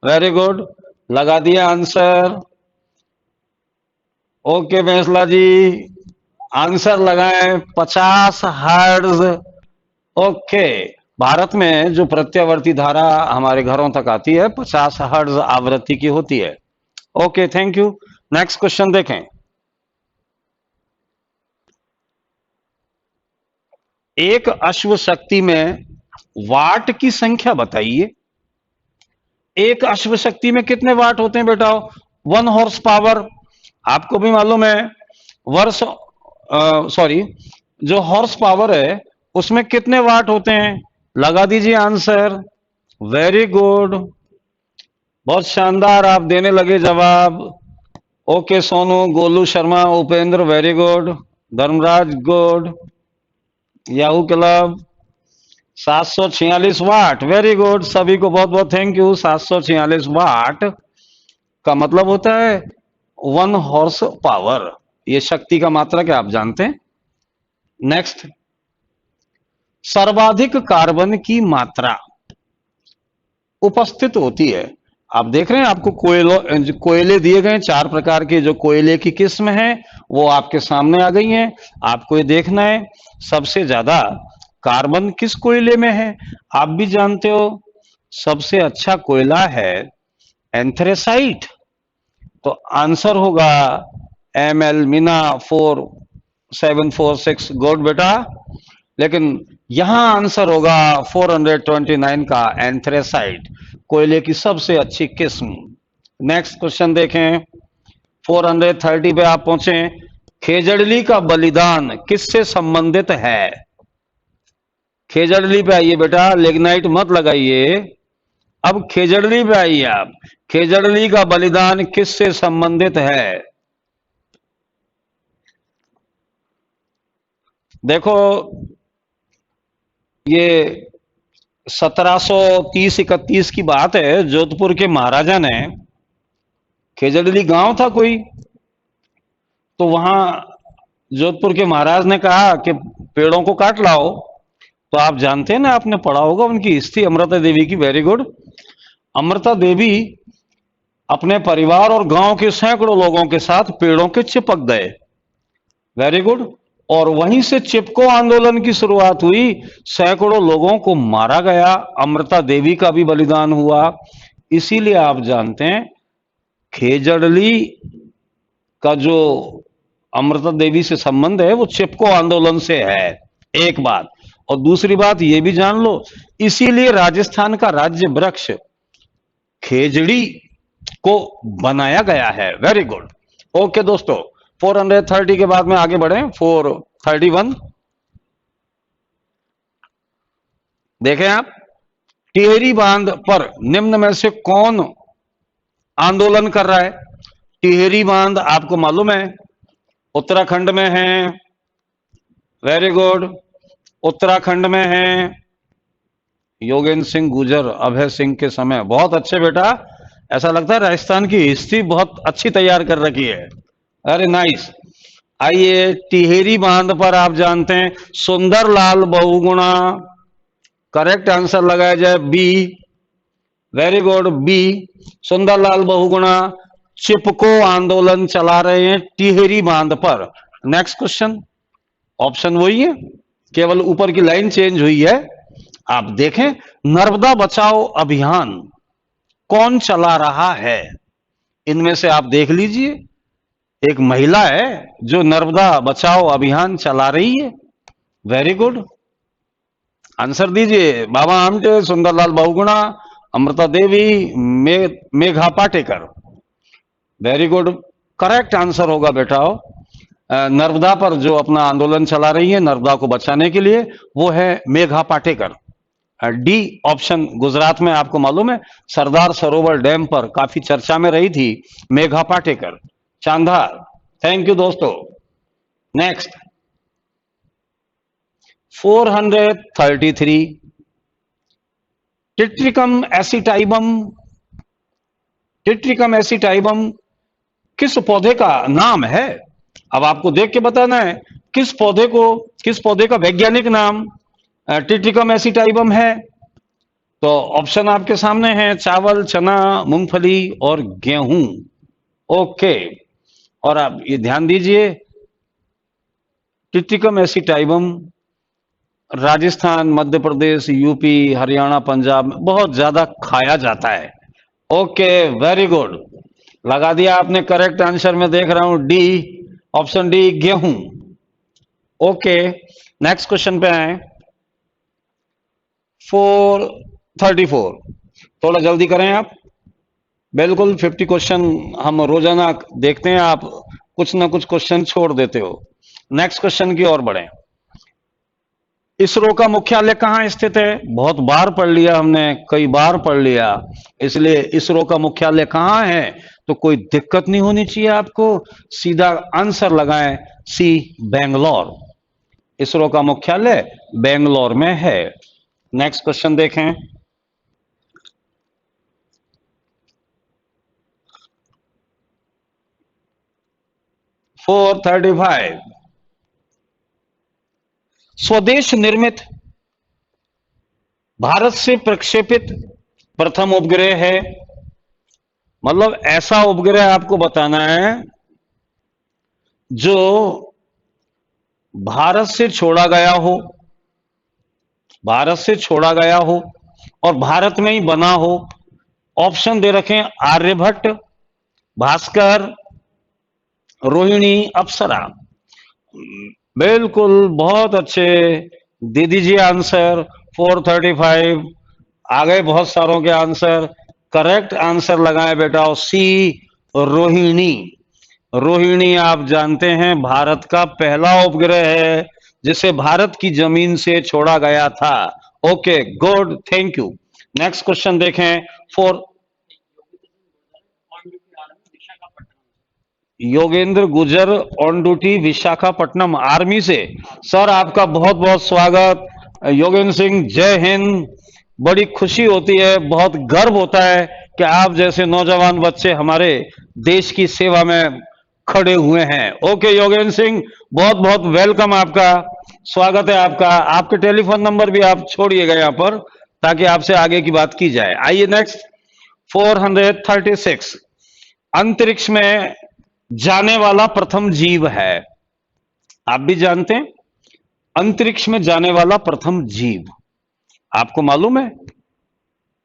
वेरी गुड, लगा दिया आंसर। ओके फैसला जी, आंसर लगाएं 50 हर्ट्ज। ओके, भारत में जो प्रत्यावर्ती धारा हमारे घरों तक आती है 50 हर्ट्ज आवृत्ति की होती है। Okay, thank you. Next question देखें, एक अश्व शक्ति में वाट की संख्या बताइए। एक अश्व शक्ति में कितने वाट होते हैं बेटा? 1 हॉर्स पावर, आपको भी मालूम है। वर्ष सॉरी, जो हॉर्स पावर है उसमें कितने वाट होते हैं? लगा दीजिए आंसर। वेरी गुड, बहुत शानदार, आप देने लगे जवाब। Okay Sonu, Golu Sharma, Upendra, very good. Dharmraj good, Yahoo club 746 watt, very good, सभी को बहुत बहुत थैंक यू। 746 वाट का मतलब होता है 1 हॉर्स पावर, ये शक्ति का मात्रक है, आप जानते हैं। नेक्स्ट, सर्वाधिक कार्बन की मात्रा उपस्थित होती है, आप देख रहे हैं, आपको कोयले दिए गए, 4 प्रकार के जो कोयले की किस्म है वो आपके सामने आ गई हैं। आपको ये देखना है सबसे ज्यादा कार्बन किस कोयले में है। आप भी जानते हो सबसे अच्छा कोयला है एंथ्रेसाइट, तो आंसर होगा ML मीना 4746। गुड बेटा, लेकिन यहां आंसर होगा 429 का एंथ्रेसाइट, कोयले की सबसे अच्छी किस्म। नेक्स्ट क्वेश्चन देखें, 430 पे आप पहुंचे। खेजड़ली का बलिदान किससे संबंधित है? खेजड़ली पे आइए बेटा, लिग्नाइट मत लगाइए, अब खेजड़ली पे आइए आप। खेजड़ली का बलिदान किससे संबंधित है? देखो, ये 1730-31 की बात है, जोधपुर के महाराजा ने, खेजड़ली गांव था कोई, तो वहां जोधपुर के महाराज ने कहा कि पेड़ों को काट लाओ, तो आप जानते हैं ना, आपने पढ़ा होगा उनकी हिस्ट्री अमृता देवी की। Very good. अमृता देवी अपने परिवार और गांव के सैकड़ों लोगों के साथ पेड़ों के चिपक गए। Very good. और वहीं से चिपको आंदोलन की शुरुआत हुई। सैकड़ों लोगों को मारा गया, अमृता देवी का भी बलिदान हुआ। इसीलिए आप जानते हैं खेजड़ली का जो अमृता देवी से संबंध है वो चिपको आंदोलन से है, एक बात। और दूसरी बात ये भी जान लो, इसीलिए राजस्थान का राज्य वृक्ष खेजड़ी को बनाया गया है। Very good. ओके दोस्तों, 430 के बाद में आगे बढ़े। 431 देखें आप, टिहरी बांध पर निम्न में से कौन आंदोलन कर रहा है? टिहरी बांध आपको मालूम है उत्तराखंड में है। वेरी गुड, उत्तराखंड में है। योगेंद्र सिंह गुर्जर अभय सिंह के समय। बहुत अच्छे बेटा, ऐसा लगता है राजस्थान की हिस्ट्री बहुत अच्छी तैयार कर रखी है। अरे नाइस। आइए, टिहरी बांध पर आप जानते हैं सुंदरलाल बहुगुणा। करेक्ट आंसर लगाया जाए B. Very good, B. Sunderlal Bahuguna Chipko आंदोलन चला रहे हैं टिहरी बांध पर। नेक्स्ट क्वेश्चन, ऑप्शन वही है, केवल ऊपर की लाइन चेंज हुई है। आप देखें, नर्मदा बचाओ अभियान कौन चला रहा है? इनमें से आप देख लीजिए, एक महिला है जो नर्मदा बचाओ अभियान चला रही है। वेरी गुड, आंसर दीजिए। Baba Amte, Sunderlal Bahuguna, Amrita Devi, Medha Patkar. Very good, correct answer होगा बेटा नर्मदा पर जो अपना आंदोलन चला रही है नर्मदा को बचाने के लिए, वो है मेघा पाटेकर। डी ऑप्शन, गुजरात में आपको मालूम है सरदार सरोवर डैम पर काफी चर्चा में रही थी मेघा पाटेकर। शानदार, थैंक यू दोस्तों। नेक्स्ट 433, टिट्रिकम एसिटाइबम। टिट्रिकम एसिटाइबम किस पौधे का नाम है? अब आपको देख के बताना है किस पौधे का वैज्ञानिक नाम टिट्रिकम एसिटाइबम है। तो ऑप्शन आपके सामने है, चावल, चना, मूंगफली और गेहूं। ओके, और आप ये ध्यान दीजिए, टिट्रिकम एसिटाइबम राजस्थान, मध्य प्रदेश, यूपी, हरियाणा, पंजाब में बहुत ज्यादा खाया जाता है। ओके, वेरी गुड, लगा दिया आपने करेक्ट आंसर। में देख रहा हूं डी, ऑप्शन डी, गेहूं। ओके, नेक्स्ट क्वेश्चन पे आए। 434, थोड़ा जल्दी करें आप। बिल्कुल 50 क्वेश्चन हम रोजाना देखते हैं, आप कुछ ना कुछ क्वेश्चन छोड़ देते हो। नेक्स्ट क्वेश्चन की ओर बढ़े। इसरो का मुख्यालय कहां स्थित है? बहुत बार पढ़ लिया हमने, कई बार पढ़ लिया, इसलिए इसरो का मुख्यालय कहां है तो कोई दिक्कत नहीं होनी चाहिए आपको। सीधा आंसर लगाएं, सी, बेंगलोर। इसरो का मुख्यालय बेंगलोर में है। नेक्स्ट क्वेश्चन देखें। फोर 35, स्वदेश निर्मित भारत से प्रक्षेपित प्रथम उपग्रह है। मतलब ऐसा उपग्रह आपको बताना है जो भारत से छोड़ा गया हो, भारत से छोड़ा गया हो और भारत में ही बना हो। ऑप्शन दे रखे हैं, आर्यभट्ट, भास्कर, रोहिणी, अप्सरा। बिल्कुल, बहुत अच्छे, दे दीजिए आंसर। 435 आ गए बहुत सारों के आंसर। करेक्ट आंसर लगाएं बेटा, सी, रोहिणी। रोहिणी आप जानते हैं भारत का पहला उपग्रह है जिसे भारत की जमीन से छोड़ा गया था। Okay, good, thank you. Next question देखें। Yogendra Gurjar on duty Visakhapatnam army से। सर आपका बहुत बहुत स्वागत। योगेंद्र सिंह, जय हिंद। बड़ी खुशी होती है, बहुत गर्व होता है कि आप जैसे नौजवान बच्चे हमारे देश की सेवा में खड़े हुए हैं। ओके योगेंद्र सिंह, बहुत बहुत वेलकम, आपका स्वागत है आपका। आपके टेलीफोन नंबर भी आप छोड़िएगा यहां पर, ताकि आपसे आगे की बात की जाए। आइए नेक्स्ट, 436, अंतरिक्ष में जाने वाला प्रथम जीव है। आप भी जानते हैं अंतरिक्ष में जाने वाला प्रथम जीव, आपको मालूम है?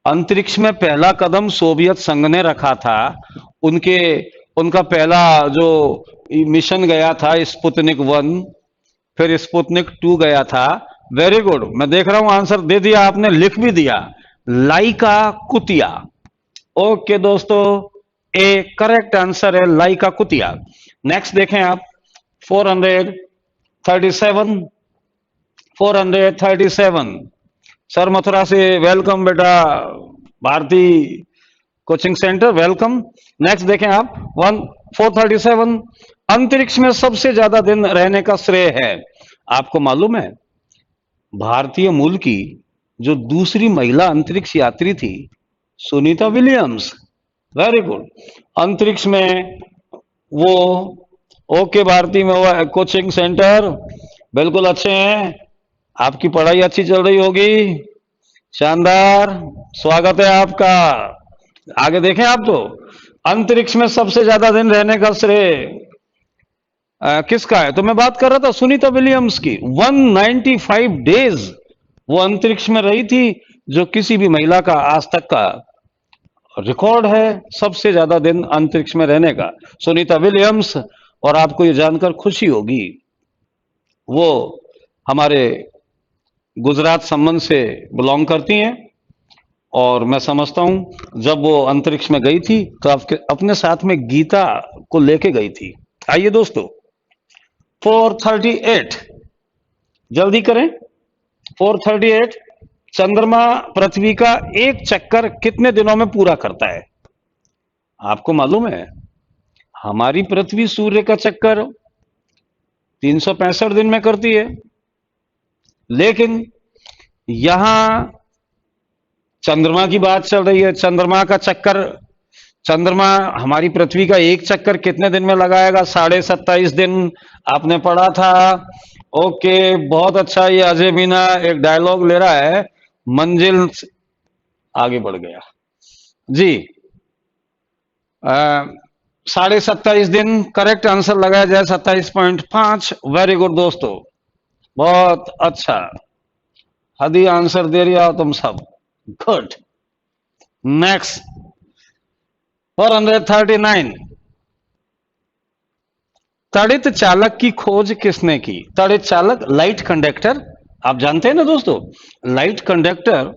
अंतरिक्ष में पहला कदम सोवियत संघ ने रखा था। उनके उनका पहला जो मिशन गया था स्पुतनिक 1, फिर स्पुतनिक 2 गया था। वेरी गुड, मैं देख रहा हूं आंसर दे दिया आपने, लिख भी दिया, लाइका कुतिया। ओके दोस्तों, ए करेक्ट आंसर है लाइका कुतिया। नेक्स्ट देखें आप, 437, 437, सर मथुरा से वेलकम बेटा, Bharti coaching centre welcome. Next देखें आप, 437, अंतरिक्ष में सबसे ज्यादा दिन रहने का श्रेय है, आपको मालूम है? भारतीय मूल की जो दूसरी महिला अंतरिक्ष यात्री थी, सुनीता विलियम्स। वेरी गुड, अंतरिक्ष में वो, ओके भारती में वो कोचिंग सेंटर, बिल्कुल अच्छे हैं, आपकी पढ़ाई अच्छी चल रही होगी, शानदार, स्वागत है आपका। आगे देखें आप, तो अंतरिक्ष में सबसे ज्यादा दिन रहने का श्रेय किसका है? तो मैं बात कर रहा था सुनीता विलियम्स की। 195 डेज वो अंतरिक्ष में रही थी, जो किसी भी महिला का आज तक का रिकॉर्ड है सबसे ज्यादा दिन अंतरिक्ष में रहने का, सुनीता विलियम्स। और आपको ये जानकर खुशी होगी, वो हमारे गुजरात संबंध से बिलोंग करती हैं, और मैं समझता हूं जब वो अंतरिक्ष में गई थी तो अपने साथ में गीता को लेके गई थी। आइए दोस्तों, 438, जल्दी करें। 438, चंद्रमा पृथ्वी का एक चक्कर कितने दिनों में पूरा करता है? आपको मालूम है हमारी पृथ्वी सूर्य का चक्कर 365 दिन में करती है, लेकिन यहां चंद्रमा की बात चल रही है। चंद्रमा का चक्कर, चंद्रमा हमारी पृथ्वी का एक चक्कर कितने दिन में लगाएगा? 27.5 दिन, आपने पढ़ा था। ओके, बहुत अच्छा। ये अजय मीना एक डायलॉग ले रहा है, मंजिल आगे बढ़ गया जी। 27.5 दिन करेक्ट आंसर लगाया जाए, 27.5। वेरी गुड दोस्तों, बहुत अच्छा, हदी आंसर दे रही हो तुम सब, गुड। नेक्स्ट, 439, तड़ित चालक की खोज किसने की? तड़ित चालक, लाइट कंडक्टर, आप जानते हैं ना दोस्तों, लाइट कंडक्टर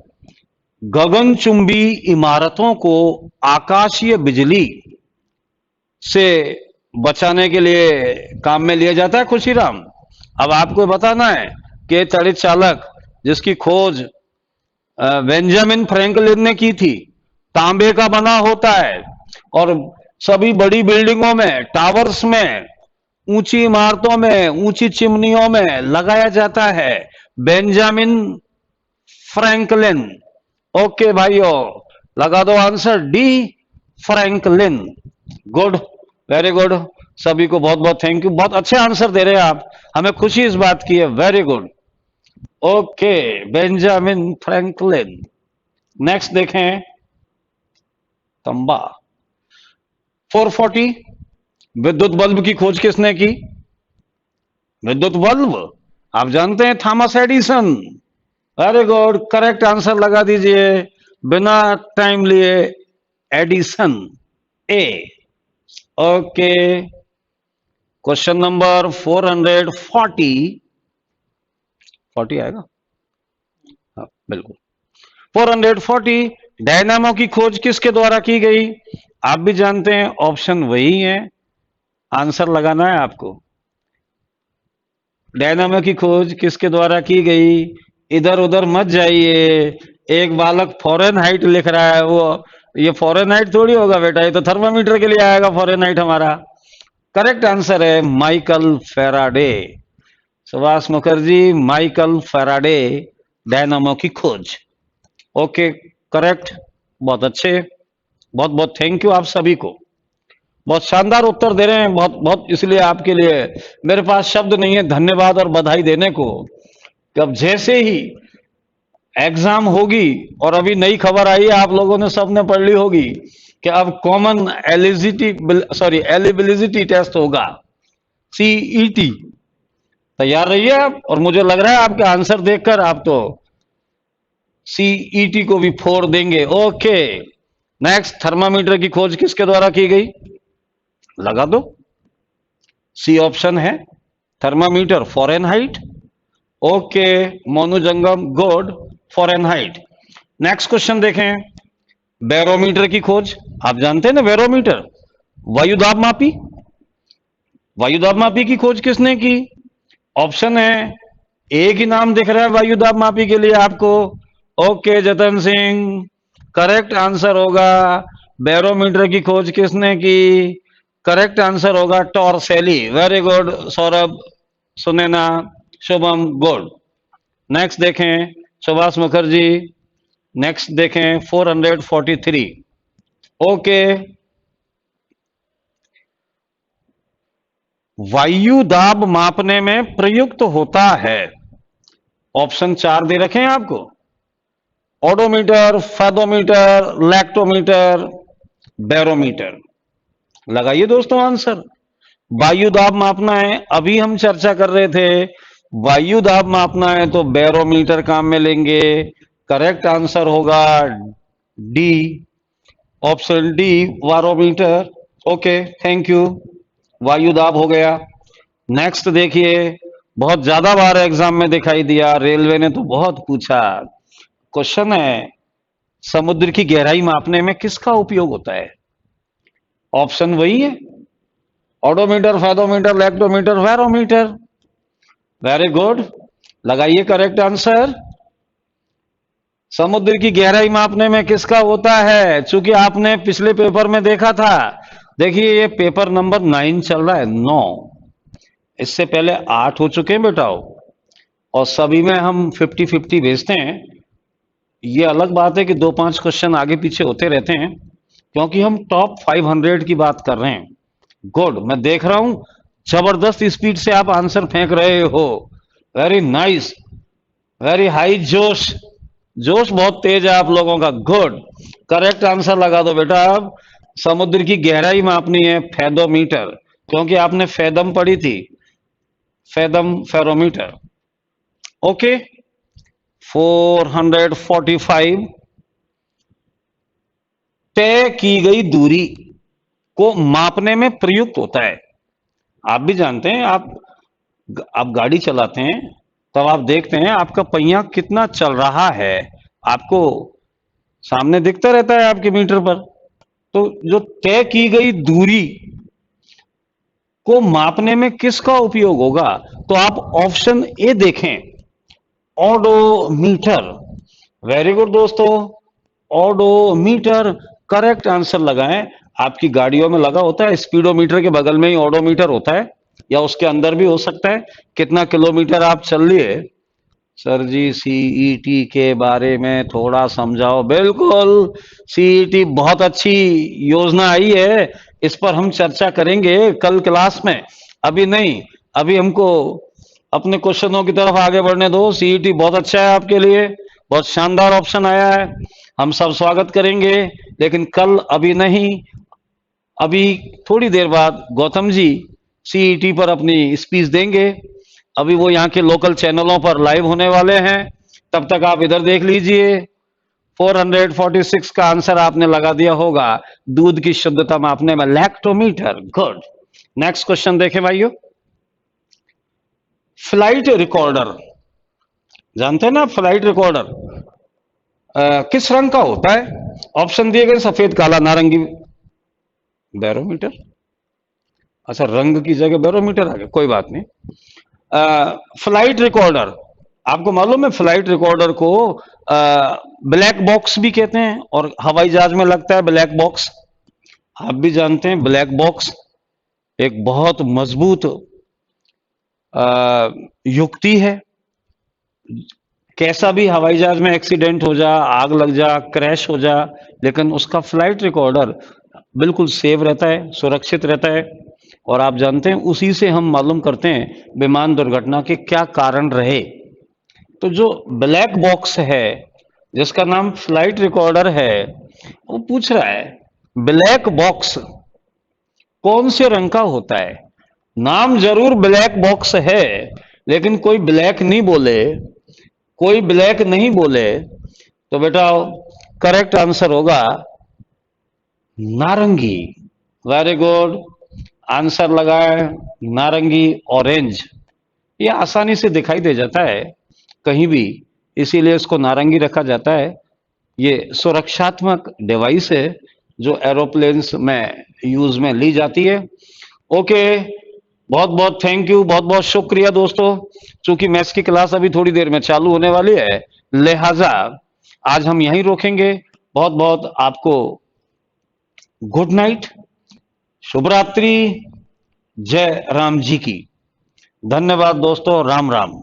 गगनचुंबी इमारतों को आकाशीय बिजली से बचाने के लिए काम में लिया जाता है। खुशीराम, अब आपको बताना है कि तड़ित चालक जिसकी खोज बेंजामिन फ्रैंकलिन ने की थी, तांबे का बना होता है, और सभी बड़ी बिल्डिंगों में, टावर्स में, ऊंची इमारतों में, ऊंची चिमनियों में लगाया जाता है, बेंजामिन फ्रैंकलिन। ओके भाइयों, लगा दो answer D, Franklin. Good, very good, सभी को बहुत बहुत थैंक यू, बहुत अच्छे आंसर दे रहे हैं आप, हमें खुशी इस बात की है। Very good, okay, Benjamin Franklin. Next देखें, तंबा। 440, विद्युत बल्ब की खोज किसने की? विद्युत बल्ब आप जानते हैं, Thomas Edison. Very good, correct answer लगा दीजिए बिना टाइम लिए, एडिसन, ए। ओके, क्वेश्चन नंबर 440, 40 आएगा, हाँ बिल्कुल। 440, डायनामो की खोज किसके द्वारा की गई? आप भी जानते हैं, ऑप्शन वही है, आंसर लगाना है आपको। डायनामो की खोज किसके द्वारा की गई? इधर उधर मत जाइए, एक बालक फॉरेनहाइट लिख रहा है, वो ये फॉरेनहाइट थोड़ी होगा बेटा, ये तो थर्मामीटर के लिए आएगा फॉरेनहाइट हमारा। करेक्ट आंसर है Michael Faraday, Subhash Mukherjee, Michael Faraday, dynamo की खोज। ओके, करेक्ट, बहुत अच्छे, बहुत बहुत थैंक यू आप सभी को। बहुत शानदार उत्तर दे रहे हैं, बहुत बहुत, इसलिए आपके लिए मेरे पास शब्द नहीं है धन्यवाद और बधाई देने को। कि अब जैसे ही एग्जाम होगी, और अभी नई खबर आई है, आप लोगों ने सबने पढ़ ली होगी कि अब कॉमन एलिजिबिलिटी टेस्ट होगा, सीईटी। तैयार रहिए आप, और मुझे लग रहा है आपके आंसर देखकर आप तो सीईटी को भी फोड़ देंगे। ओके, नेक्स्ट, थर्मामीटर की खोज किसके द्वारा की गई? लगा दो, सी ऑप्शन है, थर्मामीटर फॉरेनहाइट। ओके, मोनू जंगम, गुड, फॉरेनहाइट। नेक्स्ट क्वेश्चन देखें, बैरोमीटर की खोज। आप जानते हैं ना बैरोमीटर, वायुदाब मापी। वायुदाब मापी की खोज किसने की? ऑप्शन है, एक ही नाम दिख रहा है वायुदाब मापी के लिए आपको। Okay Jatan Singh, correct answer होगा बैरोमीटर की खोज किसने की? करेक्ट आंसर होगा Torricelli. Very good Saurabh, Sunaina, Shubham, good. Next देखें, सुभाष मुखर्जी। नेक्स्ट देखें 443। ओके, वायु दाब मापने में प्रयुक्त होता है। ऑप्शन 4 दे रखे हैं आपको, ओडोमीटर, फेदोमीटर, लैक्टोमीटर, बैरोमीटर। लगाइए दोस्तों आंसर। वायु दाब मापना है, अभी हम चर्चा कर रहे थे, वायु दाब मापना है तो बैरोमीटर काम में लेंगे। करेक्ट आंसर होगा D, option D, barometer. Okay, thank you, वायु दाब हो गया। नेक्स्ट देखिए, बहुत ज्यादा बार एग्जाम में दिखाई दिया, रेलवे ने तो बहुत पूछा। क्वेश्चन है, समुद्र की गहराई मापने में किसका उपयोग होता है? ऑप्शन वही है, odometer, fathometer, lactometer, barometer. Very good, लगाइए करेक्ट आंसर। समुद्र की गहराई मापने में किसका होता है? चूंकि आपने पिछले पेपर में देखा था, देखिए ये पेपर नंबर 9 चल रहा है, 9, इससे पहले 8 हो चुके हैं बेटाओ, और सभी में हम 50-50 भेजते हैं। ये अलग बात है कि 2-5 क्वेश्चन आगे पीछे होते रहते हैं, क्योंकि हम टॉप 500 की बात कर रहे हैं। गुड, मैं देख रहा हूं जबरदस्त स्पीड से आप आंसर फेंक रहे हो। वेरी नाइस, वेरी हाई जोश, जोश बहुत तेज है आप लोगों का। गुड, करेक्ट आंसर लगा दो बेटा। अब समुद्र की गहराई मापनी है फेदोमीटर, क्योंकि आपने फेदम पढ़ी थी, फेदम फेरोमीटर। ओके, 445, तय की गई दूरी को मापने में प्रयुक्त होता है। आप भी जानते हैं, आप गाड़ी चलाते हैं तब आप देखते हैं आपका पहिया कितना चल रहा है, आपको सामने दिखता रहता है आपके मीटर पर। तो जो तय की गई दूरी को मापने में किसका उपयोग होगा? तो आप ऑप्शन ए देखें, ओडोमीटर। वेरी गुड दोस्तों, ओडोमीटर करेक्ट आंसर लगाएं। आपकी गाड़ियों में लगा होता है, स्पीडोमीटर के बगल में ही ओडोमीटर होता है, या उसके अंदर भी हो सकता है। कितना किलोमीटर आप चल लिए? सर जी सीईटी के बारे में थोड़ा समझाओ। बिल्कुल, सीईटी बहुत अच्छी योजना आई है, इस पर हम चर्चा करेंगे कल क्लास में, अभी नहीं। अभी हमको अपने क्वेश्चनों की तरफ आगे बढ़ने दो। सीईटी बहुत अच्छा है आपके लिए, बहुत शानदार ऑप्शन आया है, हम सब स्वागत करेंगे, लेकिन कल, अभी नहीं। अभी थोड़ी देर बाद गौतम जी सीईटी पर अपनी स्पीच देंगे, अभी वो यहाँ के लोकल चैनलों पर लाइव होने वाले हैं, तब तक आप इधर देख लीजिए। 446 का आंसर आपने लगा दिया होगा, दूध की शुद्धता मापने में लैक्टोमीटर। गुड, नेक्स्ट क्वेश्चन देखें भाइयों, फ्लाइट रिकॉर्डर। जानते हैं ना फ्लाइट रिकॉर्डर किस रंग का होता है? ऑप्शन दिए गए, सफेद, काला, नारंगी। बैरोमीटर, अच्छा रंग की जगह बैरोमीटर आ गया, कोई बात नहीं। फ्लाइट रिकॉर्डर, आपको मालूम है फ्लाइट रिकॉर्डर को ब्लैक बॉक्स भी कहते हैं, और हवाई जहाज में लगता है ब्लैक बॉक्स। आप भी जानते हैं ब्लैक बॉक्स एक बहुत मजबूत युक्ति है। कैसा भी हवाई जहाज में एक्सीडेंट हो जा, आग लग जा, क्रैश हो जा, लेकिन उसका फ्लाइट रिकॉर्डर बिल्कुल सेफ रहता है, सुरक्षित रहता है। और आप जानते हैं उसी से हम मालूम करते हैं विमान दुर्घटना के क्या कारण रहे। तो जो ब्लैक बॉक्स है जिसका नाम फ्लाइट रिकॉर्डर है, वो पूछ रहा है ब्लैक बॉक्स कौन से रंग का होता है। नाम जरूर ब्लैक बॉक्स है, लेकिन कोई ब्लैक नहीं बोले, कोई ब्लैक नहीं बोले, तो बेटा करेक्ट आंसर होगा नारंगी। वेरी गुड, आंसर लगाए नारंगी, ऑरेंज। ये आसानी से दिखाई दे जाता है कहीं भी, इसीलिए इसको नारंगी रखा जाता है। ये सुरक्षात्मक डिवाइस है जो एरोप्लेन्स में यूज में ली जाती है। ओके, बहुत बहुत थैंक यू, बहुत बहुत शुक्रिया दोस्तों। चूंकि मैथ्स की क्लास अभी थोड़ी देर में चालू होने वाली है, लिहाजा आज हम यहीं रोकेंगे। बहुत बहुत आपको गुड नाइट, शुभ रात्रि, जय राम जी की। धन्यवाद दोस्तों, राम राम।